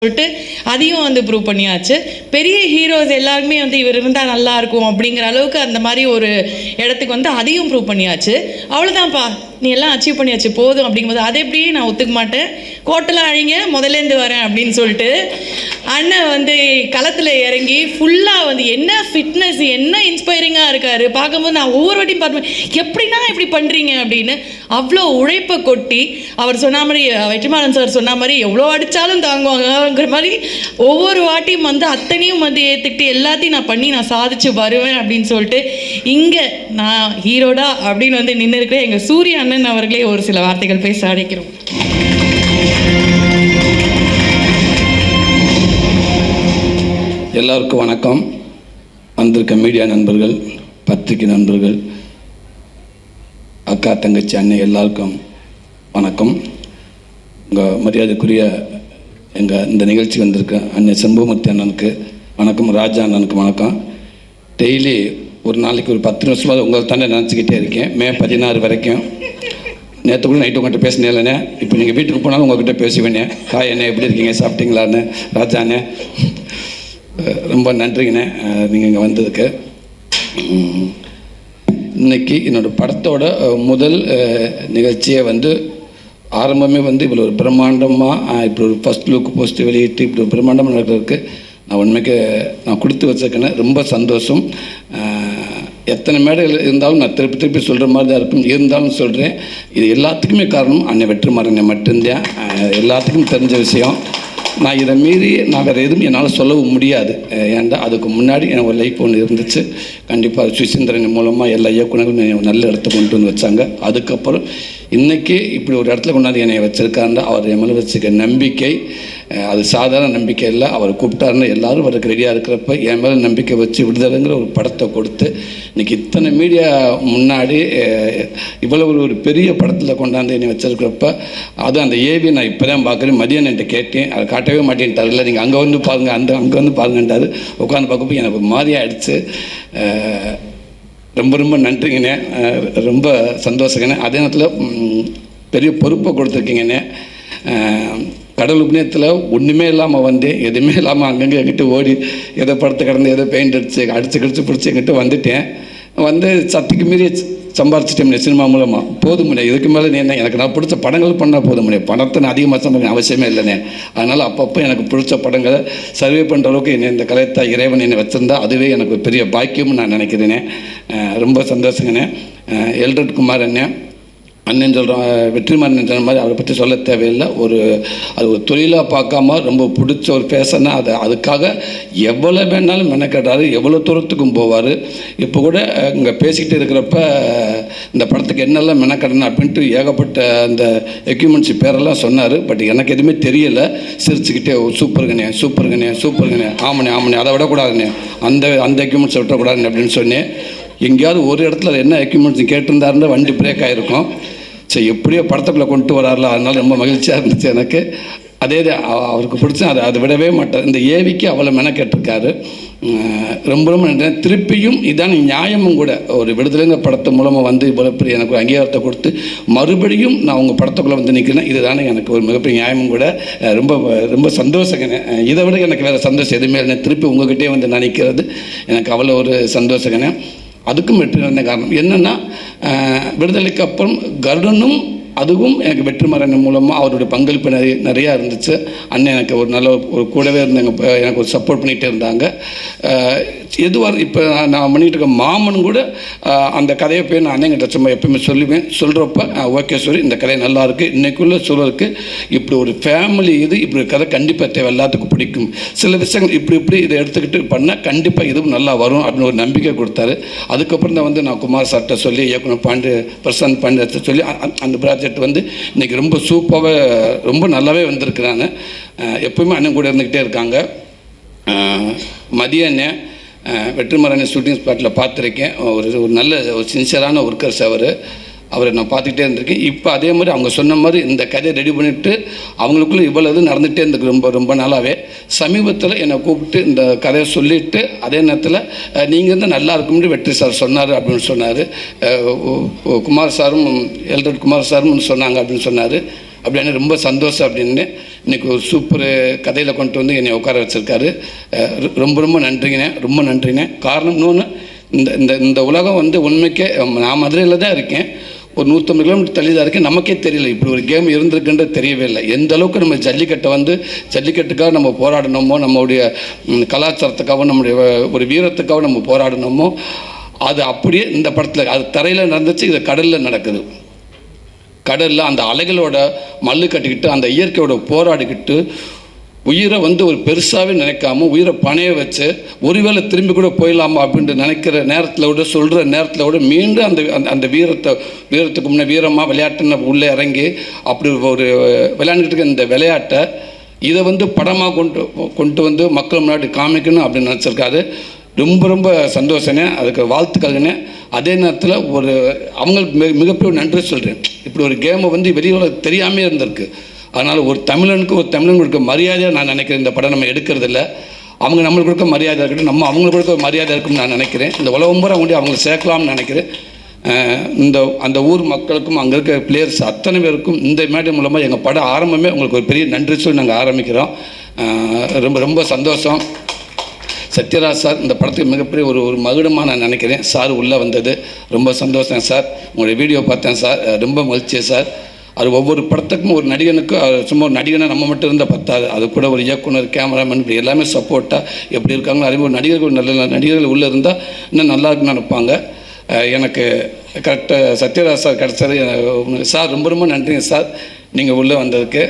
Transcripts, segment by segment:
சொல்லிட்டு அதையும் வந்து ப்ரூவ் பண்ணியாச்சு. பெரிய ஹீரோஸ் எல்லாருமே வந்து இவர் இருந்தால் நல்லா இருக்கும் அப்படிங்கிற அளவுக்கு அந்த மாதிரி ஒரு இடத்துக்கு வந்து அதையும் ப்ரூவ் பண்ணியாச்சு. அவ்வளோதான்ப்பா, நீ எல்லாம் அச்சீவ் பண்ணியாச்சு போதும் அப்படிங்கும்போது அதை எப்படி நான் ஒத்துக்க மாட்டேன், கோட்டெல்லாம் அழிங்க முதலேருந்து வரேன் அப்படின்னு சொல்லிட்டு அண்ணன் வந்து களத்தில் இறங்கி ஃபுல்லாக வந்து என்ன ஃபிட்னஸ், என்ன இன்ஸ்பைரிங்காக இருக்கார். பார்க்கும்போது நான் ஒவ்வொரு வாட்டியும் பார்ப்பேன், எப்படின்னா இப்படி பண்ணுறீங்க அப்படின்னு. அவ்வளோ உழைப்பை கொட்டி அவர் சொன்ன மாதிரி, வெற்றிமாறன் சார் சொன்ன மாதிரி எவ்வளோ அடித்தாலும் தாங்குவாங்கங்கிற மாதிரி ஒவ்வொரு வாட்டியும் வந்து அத்தனையும் வந்து ஏற்றுக்கிட்டு எல்லாத்தையும் நான் பண்ணி நான் சாதிச்சு வருவேன் அப்படின்னு சொல்லிட்டு இங்கே நான் ஹீரோடா அப்படின்னு வந்து நின்று இருக்கிற எங்கள் சூரிய அண்ணன் அவர்களே ஒரு சில வார்த்தைகள் பேச அழைக்கிறோம். எல்லாருக்கும் வணக்கம். வந்திருக்க மீடியா நண்பர்கள், பத்திரிகை நண்பர்கள், அக்கா தங்கச்சி அண்ணன் எல்லாருக்கும் வணக்கம். உங்கள் மரியாதைக்குரிய இந்த நிகழ்ச்சி வந்திருக்க அண்ணன் செம்பூமூர்த்தி அண்ணனுக்கு வணக்கம், ராஜா அண்ணனுக்கு வணக்கம். டெய்லி ஒரு நாளைக்கு ஒரு 10 நிமிஷமாக உங்களை தானே நினச்சிக்கிட்டே இருக்கேன். மே 16 வரைக்கும். நேற்று கூட நைட்டு உங்கள்கிட்ட பேசினேன் இல்லைண்ணே, இப்போ நீங்கள் வீட்டுக்கு போனாலும் உங்கள்கிட்ட பேசுவேண்ணே. ஹாய் அண்ணே, எப்படி இருக்கீங்க, சாப்பிட்டீங்களாண்ணே? ராஜா அண்ணே ரொம்ப நன்றிங்கண்ணே நீங்கள் இங்கே வந்ததுக்கு. இன்றைக்கி என்னோடய படத்தோட முதல் நிகழ்ச்சியை வந்து ஆரம்பமே வந்து இவ்வளோ ஒரு பிரம்மாண்டமாக இப்படி ஒரு ஃபஸ்ட் லுக் போஸ்ட்டு வெளியிட்டு இப்படி ஒரு பிரம்மாண்டமாக நடக்கிறதுக்கு நான் உண்மைக்கு நான் கொடுத்து வச்சிருக்கேன்னு ரொம்ப சந்தோஷம். எத்தனை மேடைகள் இருந்தாலும் நான் திருப்பி சொல்கிற மாதிரி தான் இருக்கும். இருந்தாலும் சொல்கிறேன், இது எல்லாத்துக்குமே காரணம் அண்ணன் வெற்றிமாறன் மட்டும்தான். எல்லாத்துக்கும் தெரிஞ்ச விஷயம். நான் இதை மீறி நான் வேறு எதுவும் என்னால் சொல்லவும் முடியாது. ஏன்டா அதுக்கு முன்னாடி எனக்கு ஒரு லைஃப் ஒன்று இருந்துச்சு. கண்டிப்பாக சுசீந்திரன் மூலமாக எல்லா இயக்குனர்களும் நல்ல இடத்த கொண்டு வந்து வச்சாங்க. அதுக்கப்புறம் இன்றைக்கி இப்படி ஒரு இடத்துல கொண்டாந்து என்னை வச்சுருக்காருன்னா அவர் என் மேலே வச்சுக்க நம்பிக்கை அது சாதாரண நம்பிக்கை இல்லை. அவர் கூப்பிட்டாருன்னு எல்லோரும் அவருக்கு ரெடியாக இருக்கிறப்ப என் மேலே நம்பிக்கை வச்சு விடுதலைங்கிற ஒரு படத்தை கொடுத்து இன்றைக்கி இத்தனை மீடியா முன்னாடி இவ்வளோ ஒரு பெரிய படத்தில் கொண்டாந்து என்னை வச்சுருக்கிறப்ப அதுவும் அந்த ஏவி நான் இப்போ தான் பார்க்குறேன். மதியம் என்கிட்ட கேட்டேன், அதை காட்டவே மாட்டேன்ட்டார். இல்லை நீங்கள் அங்கே வந்து பாருங்கள், அங்கே வந்து பாருங்கன்றாரு. உட்காந்து பார்க்கப்போ எனக்கு ஒரு மாதிரி ஆகிடுச்சு. ரொம்ப நன்றிங்கண்ணே, ரொம்ப சந்தோஷங்கண்ணே. அதே நேரத்தில் பெரிய பொறுப்பை கொடுத்துருக்கீங்கண்ணே. கடவுள் புண்ணியத்தில் ஒன்றுமே இல்லாமல் வந்து எதுவுமே இல்லாமல் அங்கங்கே எங்கிட்ட ஓடி எதை படத்தை கடந்து எதோ பெயிண்ட் அடிச்சு பிடிச்சி எங்கிட்ட வந்துட்டேன். வந்து சத்துக்கு மீறி சம்பாரிச்சிட்டேன் சினிமா மூலமாக. போதும் முடியாது, இதுக்கு மேலே என்ன எனக்கு நான் பிடிச்ச படங்கள் பண்ணால் போதும் முடியாது. பணத்தை நான் அதிகமாக சம்பாதிக்க அவசியமே இல்லைண்ணே. அதனால் அப்பப்போ எனக்கு பிடிச்ச படங்களை சர்வே பண்ணுற அளவுக்கு என்னை இந்த கலைத்தா இறைவன் என்னை வச்சுருந்தா அதுவே எனக்கு ஒரு பெரிய பாக்கியம்னு நான் நினைக்கிறேனே. ரொம்ப சந்தோஷங்கண்ணே. எல்ரட் குமார் அண்ணன் சொல்கிறோம், வெற்றிமாறன் சொன்ன மாதிரி அவரை பற்றி சொல்ல தேவையில்லை. அது ஒரு தொழிலாக பார்க்காம ரொம்ப பிடிச்ச ஒரு பேசனா அதுக்காக எவ்வளோ வேணாலும் மெனக்கட்டார், எவ்வளோ தூரத்துக்கும் போவார். இப்போ கூட இங்கே பேசிக்கிட்டு இருக்கிறப்ப இந்த படத்துக்கு என்னெல்லாம் மெனக்கட்டணும் அப்படின்ட்டு ஏகப்பட்ட அந்த எக்யூப்மெண்ட்ஸ் பேரெல்லாம் சொன்னார். பட் எனக்கு எதுவுமே தெரியலை. சிரிச்சுக்கிட்டே சூப்பருங்கண்ணே ஆமண்ணே அதை விடக்கூடாதுண்ணே, அந்த எக்யூப்மெண்ட்ஸை விட்டக்கூடாதுண்ணே அப்படின்னு சொன்னேன். எங்கேயாவது ஒரு இடத்துல என்ன எக்யூப்மெண்ட்ஸ் கேட்டிருந்தாருன்னா வண்டி பிரேக் ஆகிருக்கும். சரி, எப்படியோ படத்துக்குள்ளே கொண்டு வராருல, அதனால் ரொம்ப மகிழ்ச்சியாக இருந்துச்சு எனக்கு. அதே அவருக்கு பிடிச்ச அதை விடவே மாட்டார். இந்த ஏவிக்கு அவ்வளோ மெனக்கெட்டிருக்காரு. ரொம்ப நன்றி. திருப்பியும் இதான நியாயமும் கூட. ஒரு விடுதலைங்க படத்து மூலமாக வந்து இவ்வளோ பெரிய எனக்கு ஒரு அங்கீகாரத்தை கொடுத்து மறுபடியும் நான் உங்கள் படத்துக்குள்ளே வந்து நிற்கிறேன். இதுதானே எனக்கு ஒரு மிகப்பெரிய நியாயமும் கூட. ரொம்ப சந்தோஷங்கண்ணே. இதை விட எனக்கு வேறு சந்தோஷம் எதுவுமே இல்லை. திருப்பி உங்கள்கிட்டே வந்து நான் நிற்கிறது எனக்கு அவ்வளோ ஒரு சந்தோஷங்கண்ணே. அதுக்கும் வெற்றி வந்த காரணம் என்னென்னா, விடுதலைக்கு அப்புறம் கருடனும் அதுவும் எனக்கு வெற்றிமாறன் மூலமாக அவருடைய பங்களிப்பு நிறையா இருந்துச்சு. அண்ணன் எனக்கு ஒரு நல்ல ஒரு கூடவே இருந்தாங்க, எனக்கு ஒரு சப்போர்ட் பண்ணிகிட்டே இருந்தாங்க. எதுவாக இப்போ நான் பண்ணிகிட்டு இருக்க மாமன் கூட அந்த கதையை போய் நான் அண்ணங்கிட்ட சும்மா எப்பயுமே சொல்கிறப்ப ஓகே சொல்லி இந்த கதை நல்லாயிருக்கு, இன்றைக்குள்ள சூழலுக்கு இப்படி ஒரு ஃபேமிலி இப்படி ஒரு கதை கண்டிப்பாக தேவை, எல்லாத்துக்கும் பிடிக்கும். சில விஷயங்கள் இப்படி இதை எடுத்துக்கிட்டு பண்ணால் கண்டிப்பாக இதுவும் நல்லா வரும் அப்படின்னு ஒரு நம்பிக்கை கொடுத்தாரு. அதுக்கப்புறம் தான் வந்து நான் குமார் சார்கிட்ட சொல்லி இயக்குனர் பிரசாந்த் பாண்டியத்தை சொல்லி அந்த ப்ராஜெக்ட் வந்து இன்றைக்கி ரொம்ப சூப்பராக ரொம்ப நல்லாவே வந்திருக்கிறாங்க. எப்பவுமே அண்ணன் கூட இருந்துக்கிட்டே இருக்காங்க. மதிய அண்ணன் வெற்றிமாறன் ஷூட்டிங் ஸ்பாட்டில் பார்த்துருக்கேன். ஒரு நல்ல ஒரு சின்சியரான ஒர்க்கர்ஸ் அவரை நான் பார்த்துக்கிட்டே இருந்திருக்கேன். இப்போ அதே மாதிரி அவங்க சொன்ன மாதிரி இந்த கதையை ரெடி பண்ணிவிட்டு அவங்களுக்குள்ளே இவ்வளோ இது நடந்துகிட்டே இருந்துக்கு ரொம்ப நாளாகவே. சமீபத்தில் என்னை கூப்பிட்டு இந்த கதையை சொல்லிவிட்டு அதே நேரத்தில் நீங்கள் இருந்தால் நல்லா இருக்கும்னு வெற்றி சார் சொன்னார் அப்படின்னு சொன்னார். குமார் சாரும் எல்ரட் குமார் சாரும் சொன்னாங்க அப்படின்னு சொன்னார். அப்படின்னு ரொம்ப சந்தோஷம் அப்படின்னு இன்றைக்கி ஒரு சூப்பர் கதையில் கொண்டு வந்து என்னை உட்கார வச்சுருக்காரு. ரொம்ப ரொம்ப நன்றிங்கண்ணே, ரொம்ப நன்றிண்ணே. காரணம் இன்னொன்று, இந்த இந்த இந்த உலகம் வந்து உண்மைக்கே நான் மதுரையில் தான் இருக்கேன், ஒரு 150 கிலோமீட்டர் தள்ளி தான் இருக்கேன். நமக்கே தெரியல இப்படி ஒரு கேம் இருந்திருக்குன்றது தெரியவே இல்லை. எந்த அளவுக்கு நம்ம ஜல்லிக்கட்டை வந்து ஜல்லிக்கட்டுக்காக நம்ம போராடினோமோ, நம்மளுடைய கலாச்சாரத்துக்காகவும் நம்முடைய ஒரு வீரத்துக்காகவும் நம்ம போராடினோமோ, அது அப்படியே இந்த படத்தில் அது தரையில் நடந்துச்சு, இது கடலில் நடக்குது. கடலில் அந்த அலைகளோட மல்லு கட்டிக்கிட்டு அந்த இயற்கையோட போராடிக்கிட்டு உயிரை வந்து ஒரு பெருசாகவே நினைக்காம உயிரை பணைய வச்சு ஒருவேளை திரும்பி கூட போயிடலாமா அப்படின்ட்டு நினைக்கிற நேரத்தில் விட சொல்கிற நேரத்தில் விட மீண்டும் அந்த அந்த வீரத்துக்கு முன்னே வீரமாக விளையாட்டுன்னு உள்ளே இறங்கி அப்படி ஒரு விளையாண்டுட்டு இருக்க இந்த விளையாட்டை இதை வந்து படமாக கொண்டு வந்து மக்கள் முன்னாடி காமிக்கணும் அப்படின்னு நினச்சிருக்காரு. ரொம்ப ரொம்ப சந்தோஷனே, அதுக்கு வாழ்த்துக்கள்னே. அதே நேரத்தில் ஒரு அவங்களுக்கு மிகப்பெரிய நன்றி சொல்கிறேன். இப்படி ஒரு கேமை வந்து வெளியில் தெரியாமே இருந்திருக்கு. அதனால் ஒரு தமிழனுக்கு கொடுக்க மரியாதையாக நான் நினைக்கிறேன். இந்த படம் நம்ம எடுக்கிறதில்ல, அவங்க நம்மளுக்கு கொடுக்க மரியாதை இருக்கட்டும், நம்ம அவங்களுக்கு கொடுக்க மரியாதை இருக்குன்னு நான் நினைக்கிறேன். இந்த உலகம் பூரா கொண்டு அவங்களை சேர்க்கலாம்னு நினைக்கிறேன். அந்த ஊர் மக்களுக்கும் அங்கே இருக்க பிளேயர்ஸ் அத்தனை பேருக்கும் இந்த மேடை மூலமாக எங்கள் படம் ஆரம்பமே உங்களுக்கு ஒரு பெரிய நன்றி சொல்லி நாங்கள் ஆரம்பிக்கிறோம். ரொம்ப ரொம்ப சந்தோஷம். சத்யராஜ் சார் இந்த படத்துக்கு மிகப்பெரிய ஒரு மகுடமாக நான் நினைக்கிறேன். சார் உள்ளே வந்தது ரொம்ப சந்தோஷம் சார். உங்களுடைய வீடியோ பார்த்தேன் சார், ரொம்ப மகிழ்ச்சி சார். அது ஒவ்வொரு படத்துக்கும் ஒரு நடிகனுக்கு சும்மா ஒரு நடிகனை நம்ம மட்டும் இருந்தால் பத்தாது, அது கூட ஒரு இயக்குனர், கேமராமேன், இப்படி எல்லாமே சப்போர்ட்டாக எப்படி இருக்காங்களோ அதே ஒரு நடிகர்கள் நல்ல நடிகர்கள் உள்ளே இருந்தால் இன்னும் நல்லா இருக்குன்னு நினைப்பாங்க. எனக்கு கரெக்டாக சத்யராஜ் சார் கிடச்சது சார். ரொம்ப ரொம்ப நன்றிங்க சார், நீங்கள் உள்ளே வந்ததுக்கு.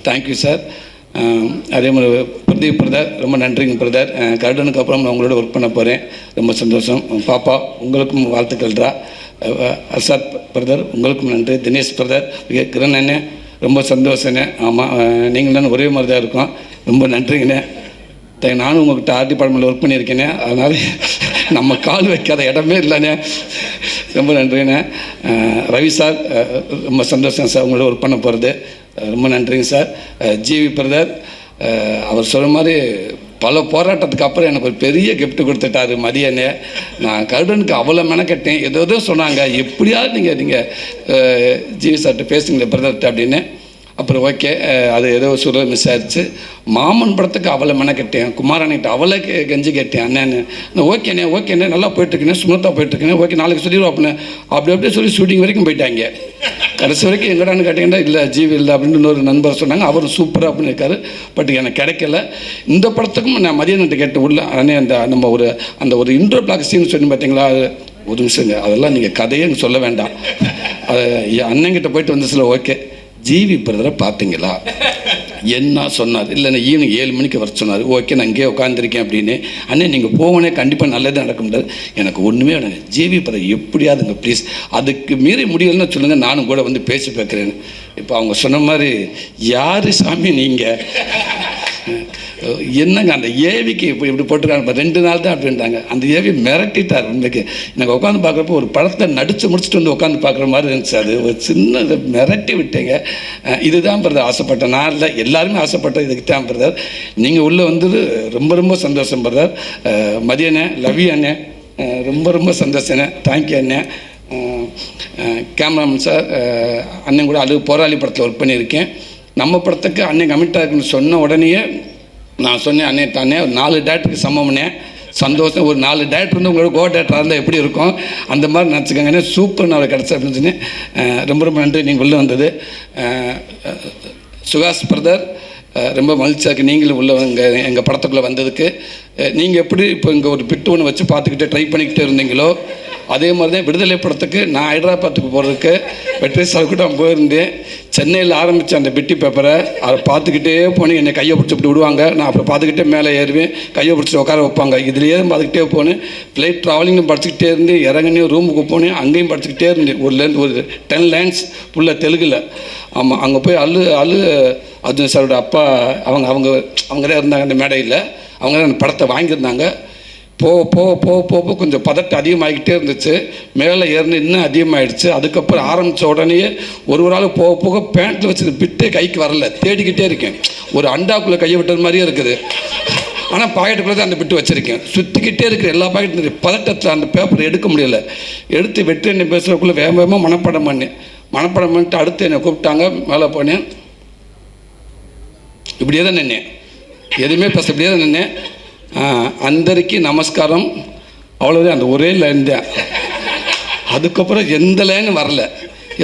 Thank you sir. அதே மாதிரி பிரதீப் பிரதர், ரொம்ப நன்றிங்க பிரதர். கருடனுக்கு அப்புறம் நான் உங்களோட ஒர்க் பண்ண போகிறேன், ரொம்ப சந்தோஷம். பாப்பா உங்களுக்கும் வாழ்த்துக்கள்ரா. அசாத் பிரதர் உங்களுக்கும் நன்றி. தினேஷ் பிரதர், கிரண் அண்ணே ரொம்ப சந்தோஷண்ணே. ஆமாம், நீங்கள் தானே ஒரே மாதிரி தான் இருக்கோம், ரொம்ப நன்றிங்கண்ணே. நானும் உங்கள்கிட்ட ஆர்ட் டிபார்ட்மெண்ட்டில் ஒர்க் பண்ணியிருக்கேனே, அதனால் நம்ம கால் வைக்காத இடமே இல்லைண்ணே, ரொம்ப நன்றிங்கண்ணே. ரவி சார் ரொம்ப சந்தோஷம் சார் உங்களோட ஒர்க் பண்ண போகிறது, ரொம்ப நன்றிங்க சார். ஜிவி பிரதர் அவர் சொல்கிற மாதிரி பல போராட்டத்துக்கு அப்புறம் எனக்கு ஒரு பெரிய கிஃப்ட் கொடுத்துட்டாரு மதியனே. நான் கருடனுக்கு அவ்வளோ மெனக்கட்டேன், ஏதோ சொன்னாங்க, எப்படியாவது நீங்கள் ஜிவி சார்கிட்ட பேசுங்களேன் பிரதர்கிட்ட அப்படின்னு. அப்புறம் ஓகே, அது ஏதோ சொல்ல மிஸ் ஆயிடுச்சு. மாமன் படத்துக்கு அவளை மெனக்கட்டேன், குமாரண்ணிட்ட அவளை கெஞ்சி கேட்டேன், அண்ணேன்னு. ஓகேண்ணே நல்லா போயிட்டுருக்கேன், ஸ்மூத்தாக போயிட்டுருக்கேன், ஓகே நாளைக்கு சொல்லிடுவோம் அப்படின்னு. அப்படியே சொல்லி ஷூட்டிங் வரைக்கும் போயிட்டாங்க. கடைசி வரைக்கும் எங்கடான்னு கேட்டிங்கன்னா இல்லை ஜீவி இல்லை அப்படின்னு இன்னொரு நண்பர் சொன்னாங்க, அவரும் சூப்பராக அப்படின்னு இருக்காரு. பட் எனக்கு கிடைக்கல. இந்த படத்துக்கும் நான் மதியானத்தை கேட்டு உள்ள அண்ணே நம்ம அந்த ஒரு இன்ட்ரோ பிளாக் சீன் சொல்லி பார்த்தீங்களா, ஒரு நிமிஷங்க, அதெல்லாம் நீங்கள் கதையே சொல்ல வேண்டாம். அது அண்ணங்கிட்ட போயிட்டு வந்து சில ஓகே ஜிவி பிரதரை பார்த்தீங்களா என்ன சொன்னார், இல்லைண்ணா ஈவினிங் 7 மணிக்கு வர சொன்னார். ஓகே நான் இங்கேயே உட்காந்துருக்கேன் அப்படின்னு. அண்ணே நீங்கள் போவனே கண்டிப்பாக நல்லது நடக்க முடியாது, எனக்கு ஒன்றுமே வேணாங்க, ஜிவி பிரதர் எப்படியாதுங்க ப்ளீஸ், அதுக்கு மீறி முடியலன்னு சொல்லுங்கள், நானும் கூட வந்து பேசி பார்க்குறேன்னு. இப்போ அவங்க சொன்ன மாதிரி யார் சாமி நீங்கள் என்னங்க அந்த ஏவிக்கு இப்போ இப்படி போட்டிருக்காங்க, இப்போ 2 நாள் தான் அப்படின்ட்டாங்க. அந்த ஏவி மிரட்டிட்டார். உண்மைக்கு எனக்கு உட்காந்து பார்க்குறப்போ ஒரு படத்தை நடித்து முடிச்சுட்டு வந்து உட்காந்து பார்க்குற மாதிரி இருந்துச்சு. அது ஒரு சின்ன மிரட்டி விட்டேங்க. இதுதான் பிரதர் ஆசைப்பட்டேன், நான் இல்லை எல்லாருமே ஆசைப்பட்டேன், இதுக்கு தான் பிரதர். நீங்கள் உள்ளே வந்தது ரொம்ப ரொம்ப சந்தோஷம் பிரதர். மதியண்ணே, லவி அண்ணே ரொம்ப ரொம்ப சந்தோஷண்ணே, தேங்க்யூ அண்ணே. கேமராமேன் சார், அண்ணன் கூட அது போராளி படத்தில் ஒர்க் பண்ணியிருக்கேன். நம்ம படத்துக்கு அண்ணன் கமிட்டாக இருக்குன்னு சொன்ன உடனேயே நான் சொன்னேன், அண்ணே தானே ஒரு 4 டேரக்டருக்கு சமம்னே, சந்தோஷம். ஒரு 4 டேரக்டர் வந்து உங்களோட கோ டேரக்டராக இருந்தால் எப்படி இருக்கும், அந்த மாதிரி நினச்சிக்கோங்கண்ணே, சூப்பர் நான் கிடச்சா அப்படின்னு சொன்னேன். ரொம்ப ரொம்ப நன்றி நீங்கள் உள்ளே வந்தது. சுகாஷ் பிரதர் ரொம்ப மகிழ்ச்சியாக இருக்குது நீங்களும் உள்ள எங்கள் படத்துக்குள்ளே வந்ததுக்கு. நீங்கள் எப்படி இப்போ இங்கே ஒரு பிட்டு ஒன்று வச்சு பார்த்துக்கிட்டே ட்ரை பண்ணிக்கிட்டே இருந்தீங்களோ, அதே மாதிரி தான் விடுதலை படத்துக்கு நான் ஹைதராபாத்துக்கு போகிறதுக்கு வெற்றி சார் கூட போயிருந்தேன். சென்னையில் ஆரம்பித்த அந்த பிட்டி பேப்பரை அதை பார்த்துக்கிட்டே போனேன். என்னை கையை பிடிச்சி இப்படி விடுவாங்க, நான் அப்புறம் பார்த்துக்கிட்டே மேலே ஏறுவேன், கையை பிடிச்சி உட்கார வைப்பாங்க, இதுலேயே பார்த்துக்கிட்டே போனேன். ஃப்ளைட் ட்ராவலிங்கும் படிச்சுக்கிட்டே இருந்து இறங்கினே ரூமுக்கு போனேன், அங்கேயும் படிச்சுக்கிட்டே இருந்தேன். ஒரு 10 லைன்ஸ் ஃபுல்லாக தெலுங்கில். ஆமாம், அங்கே போய் அர்ஜுன் சாரோட அப்பா அவங்க தான் இருந்தாங்க அந்த மேடையில். அவங்க தான் அந்த படத்தை வாங்கியிருந்தாங்க. போக கொஞ்சம் பதட்டம் அதிகமாகிக்கிட்டே இருந்துச்சு. மேலே ஏறின இன்னும் அதிகமாகிடுச்சு. அதுக்கப்புறம் ஆரம்பித்த உடனேயே ஒரு ஆள் போக பேண்ட்டில் வச்சு பிட்டே கைக்கு வரல, தேடிக்கிட்டே இருக்கேன். ஒரு அண்டாக்குள்ளே கையை விட்டது மாதிரியே இருக்குது, ஆனால் பாக்கெட்டுக்குள்ளே தான் அந்த பிட்டு வச்சுருக்கேன். சுற்றிக்கிட்டே இருக்கிற எல்லா பாக்கெட்டும் பதட்டத்தில் அந்த பேப்பரை எடுக்க முடியலை. எடுத்து வெற்றி என்னை பேசுகிறக்குள்ளே வேகமாக மனப்பாடம் பண்ணிட்டு அடுத்து என்னை கூப்பிட்டாங்க. மேலே போனேன். இப்படியே தான் நின்னேன், எதுவுமே பேச இப்படியே தான் நின்னேன். அந்தரிக்கு நமஸ்காரம், அவ்வளோதான், அந்த ஒரே லைன் தான். அதுக்கப்புறம் எந்த லைனும் வரல.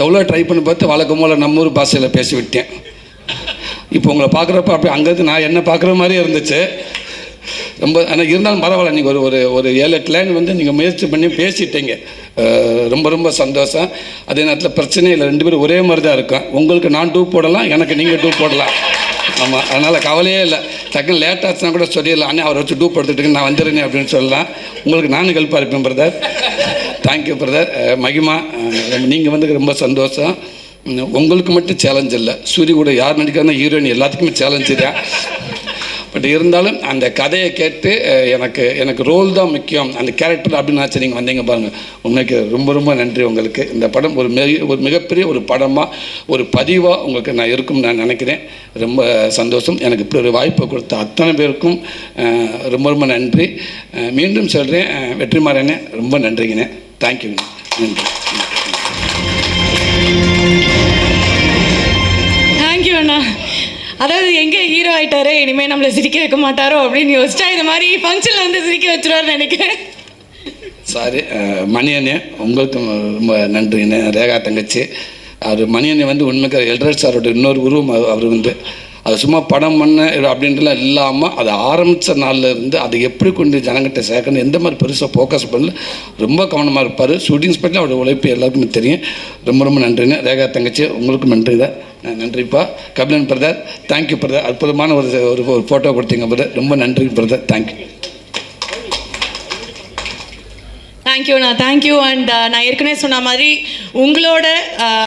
எவ்வளோ ட்ரை பண்ணி பார்த்து வழக்கம் போல் நம்ம ஊர் பாஷையில் பேசி விட்டேன். இப்போ உங்களை பார்க்குறப்ப அப்படி அங்கேருந்து நான் என்ன பார்க்குற மாதிரியே இருந்துச்சு. ரொம்ப ஆனால் இருந்தாலும் பரவாயில்ல, நீங்கள் ஒரு 7-8 லைன் வந்து நீங்கள் முயற்சி பண்ணி பேசிட்டீங்க. ரொம்ப ரொம்ப சந்தோஷம். அதே நேரத்தில் பிரச்சனையே இல்லை, 2 பேரும் ஒரே மாதிரி தான் இருக்கும். உங்களுக்கு நான் 2 போடலாம், எனக்கு நீங்கள் 2 போடலாம். ஆமாம், அதனால் கவலையே இல்லை. டக்குன்னு லேட் ஆச்சுன்னா கூட சொல்லிடலாம், அண்ணே அவரை வச்சு 2 போட்டுட்டு நான் வந்துடுறேன் அப்படின்னு சொல்லலாம். உங்களுக்கு நானும் ஹெல்ப்பாக இருப்பேன் பிரதர். Thank you brother. மகிமா, நீங்கள் வந்து ரொம்ப சந்தோஷம். உங்களுக்கு மட்டும் சேலஞ்ச் இல்லை, சூரிய கூட யார் நடிக்கிறாங்க ஹீரோயின் எல்லாத்துக்குமே சேலஞ்சு தான். பட் இருந்தாலும் அந்த கதையை கேட்டு எனக்கு ரோல் தான் முக்கியம், அந்த கேரக்டர் அப்படின்னு நினச்சி நீங்கள் வந்தீங்க பாருங்கள். உண்மைக்கு ரொம்ப ரொம்ப நன்றி உங்களுக்கு. இந்த படம் ஒரு மிகப்பெரிய ஒரு படமாக, ஒரு பதிவாக உங்களுக்கு நான் இருக்கும்னு நான் நினைக்கிறேன். ரொம்ப சந்தோஷம். எனக்கு இப்படி ஒரு வாய்ப்பை கொடுத்த அத்தனை பேருக்கும் ரொம்ப ரொம்ப நன்றி. மீண்டும் சொல்கிறேன், வெற்றிமாறனே ரொம்ப நன்றிங்கண்ணே. தேங்க்யூங்க, நன்றி. தேங்க்யூ அண்ணா. அதாவது எங்கே ஹீரோ ஆகிட்டாரு, இனிமேல் நம்மளை சிரிக்க வைக்க மாட்டாரோ அப்படின்னு யோசிச்சா இந்த மாதிரி ஃபங்க்ஷனில் வந்து சிரிக்க வச்சுருவாருன்னு நினைக்கிறேன். சாரி மணியண்ணே, உங்களுக்கும் ரொம்ப நன்றிண்ணே. ரேகா தங்கச்சி, அவர் மணியண்ணே வந்து உண்மைக்கு எல்ரட் சாரோட இன்னொரு உருவம். அவர் வந்து அது சும்மா படம் பண்ண அப்படின்றலாம் இல்லாமல் அதை ஆரம்பித்த நாளில் இருந்து அதை எப்படி கொண்டு ஜனங்கிட்ட சேர்க்கணும், எந்த மாதிரி பெருசாக ஃபோக்கஸ் பண்ணல, ரொம்ப கவனமாக இருப்பார். ஷூட்டிங் ஸ்பாட்டில் அவருடைய உழைப்பு எல்லாருக்குமே தெரியும். ரொம்ப ரொம்ப நன்றிங்க. ரேகா தங்கச்சி உங்களுக்கும் நன்றி தான். நன்றிப்பா. Kabilan brother, thank you brother. அற்புதமான ஒரு ஃபோட்டோ கொடுத்தீங்க பிரதர், ரொம்ப நன்றி பிரதர். தேங்க்யூ. தேங்க்யூண்ணா, தேங்க்யூ. அண்ட் நான் ஏற்கனவே சொன்ன மாதிரி உங்களோட